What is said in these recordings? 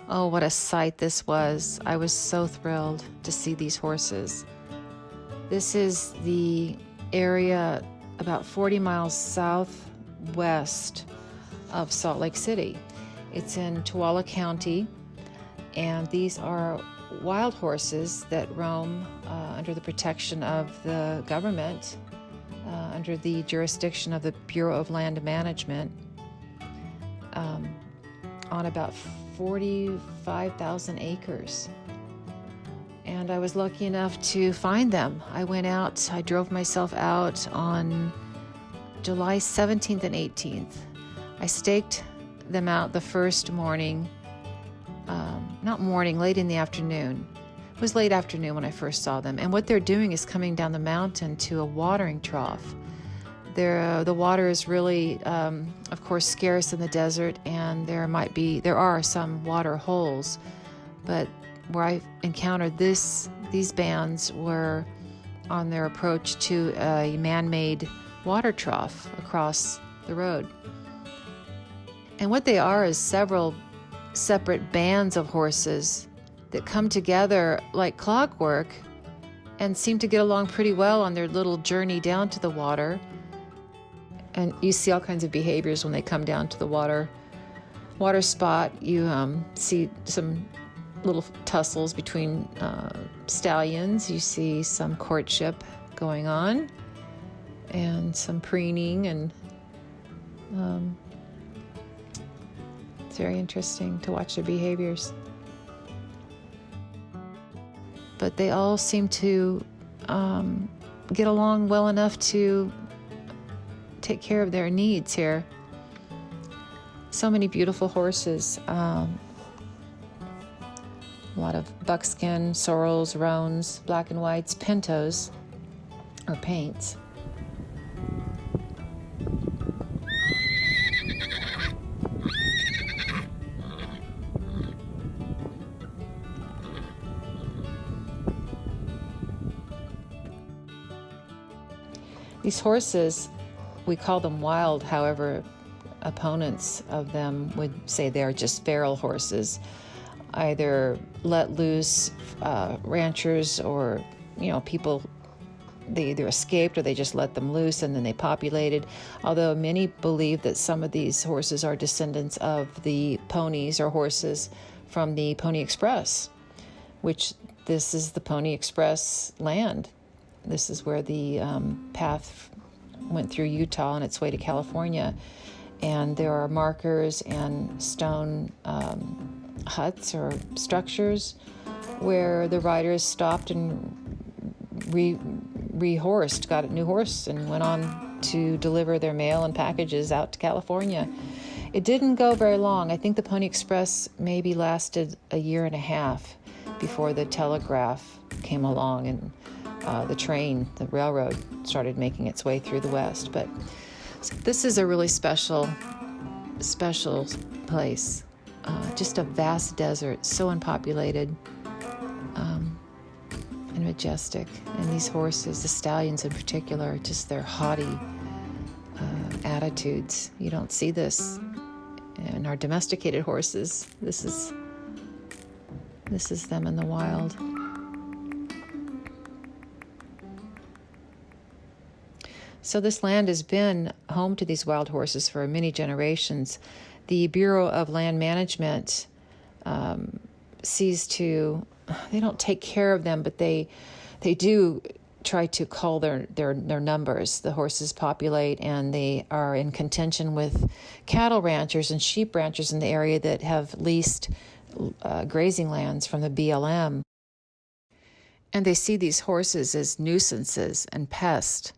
Oh, what a sight this was. I was so thrilled to see these horses. This is the area about 40 miles southwest of Salt Lake City. It's in Tuala County, and these are wild horses that roam under the protection of the government, under the jurisdiction of the Bureau of Land Management, on about 45,000 acres. And I was lucky enough to find them. I drove myself out on July 17th and 18th. I staked them out the first morning, late in the afternoon. It was late afternoon when I first saw them. And what they're doing is coming down the mountain to a watering trough. The water is really, of course, scarce in the desert, and there are some water holes. But where I encountered these bands were on their approach to a man-made water trough across the road. And what they are is several separate bands of horses that come together like clockwork and seem to get along pretty well on their little journey down to the water. And you see all kinds of behaviors when they come down to the water spot. You see some little tussles between stallions. You see some courtship going on and some preening, and it's very interesting to watch their behaviors. But they all seem to get along well enough to take care of their needs here. So many beautiful horses. A lot of buckskin, sorrels, roans, black and whites, pintos, or paints. These horses, we call them wild. However, opponents of them would say they are just feral horses, either let loose, ranchers or people. They either escaped or they just let them loose and then they populated. Although many believe that some of these horses are descendants of the ponies or horses from the Pony Express, which this is the Pony Express land. This is where the path went through Utah on its way to California. And there are markers and stone huts or structures where the riders stopped and rehorsed, got a new horse, and went on to deliver their mail and packages out to California. It didn't go very long. I think the Pony Express maybe lasted a year and a half before the telegraph came along and the railroad started making its way through the West. But this is a really special place. Just a vast desert, so unpopulated and majestic. And these horses, the stallions in particular, just their haughty attitudes. You don't see this in our domesticated horses. This is them in the wild. So this land has been home to these wild horses for many generations. The Bureau of Land Management they don't take care of them, but they do try to cull their numbers. The horses populate, and they are in contention with cattle ranchers and sheep ranchers in the area that have leased grazing lands from the BLM. And they see these horses as nuisances and pests.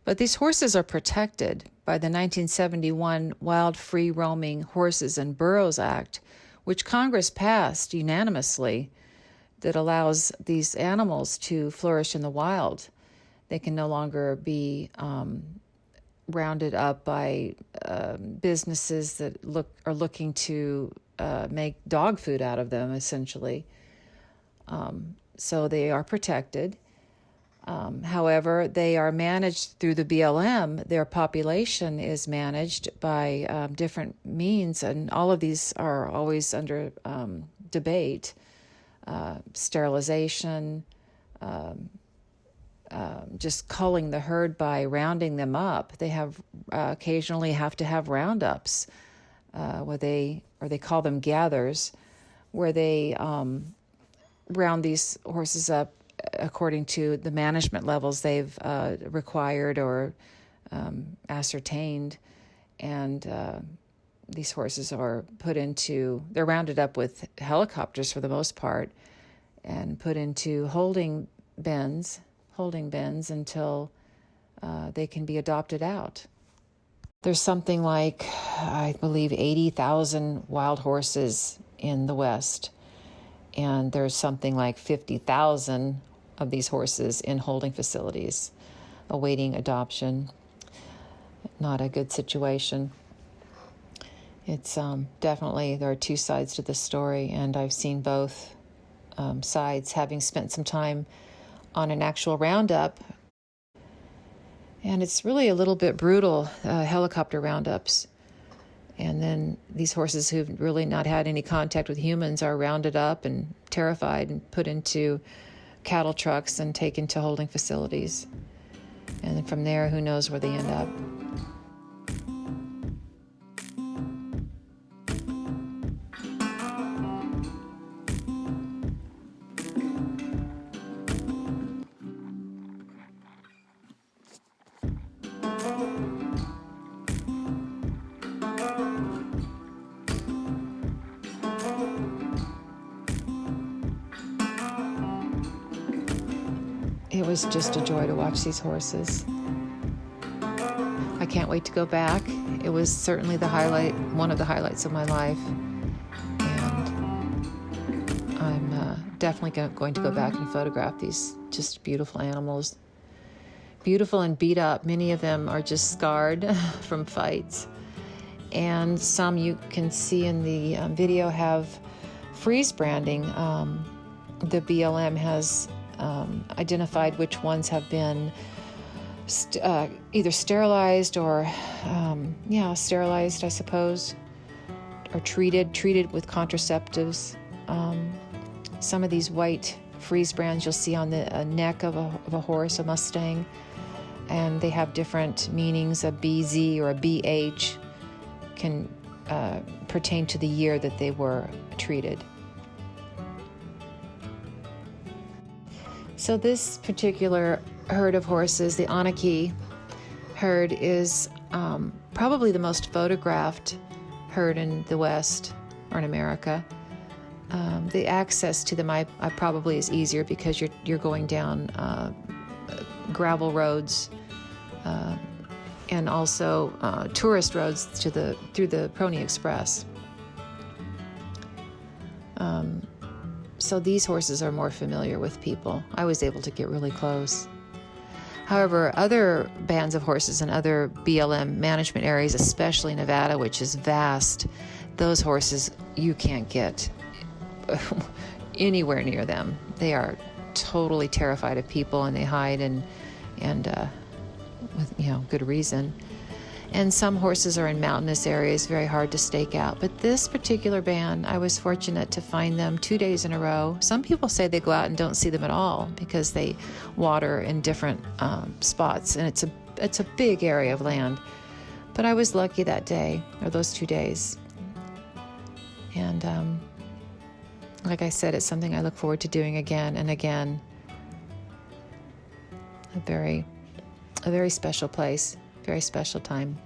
But these horses are protected by the 1971 Wild Free Roaming Horses and Burros Act, which Congress passed unanimously, that allows these animals to flourish in the wild. They can no longer be rounded up by businesses that are looking to make dog food out of them, essentially. So they are protected. However, they are managed through the BLM. Their population is managed by different means, and all of these are always under debate. Sterilization, just culling the herd by rounding them up. They have occasionally have to have roundups, where they call them gathers, where they round these horses up according to the management levels they've required or ascertained, and these horses are they're rounded up with helicopters for the most part, and put into holding bins until they can be adopted out. There's something like, I believe, 80,000 wild horses in the West, and there's something like 50,000 of these horses in holding facilities awaiting adoption. Not a good situation. It's definitely, there are two sides to this story, and I've seen both sides, having spent some time on an actual roundup. And it's really a little bit brutal, helicopter roundups. And then these horses who've really not had any contact with humans are rounded up and terrified and put into cattle trucks and taken to holding facilities. And then from there, who knows where they end up. It was just a joy to watch these horses. I can't wait to go back. It was certainly one of the highlights of my life. And I'm definitely going to go back and photograph these just beautiful animals. Beautiful and beat up. Many of them are just scarred from fights. And some you can see in the video have freeze branding. The BLM has identified which ones have been either sterilized or, sterilized, I suppose, or treated with contraceptives. Some of these white freeze brands you'll see on the neck of a horse, a Mustang, and they have different meanings. A BZ or a BH can pertain to the year that they were treated. So this particular herd of horses, the Onaqui herd, is probably the most photographed herd in the West or in America. The access to them I probably is easier because you're going down gravel roads and also tourist roads through the Pony Express. So these horses are more familiar with people. I was able to get really close. However, other bands of horses in other BLM management areas, especially Nevada, which is vast, those horses, you can't get anywhere near them. They are totally terrified of people, and they hide and with good reason. And some horses are in mountainous areas, very hard to stake out. But this particular band, I was fortunate to find them 2 days in a row. Some people say they go out and don't see them at all because they water in different spots, and it's a big area of land. But I was lucky that day, or those 2 days. And like I said, it's something I look forward to doing again and again. A very special place, very special time.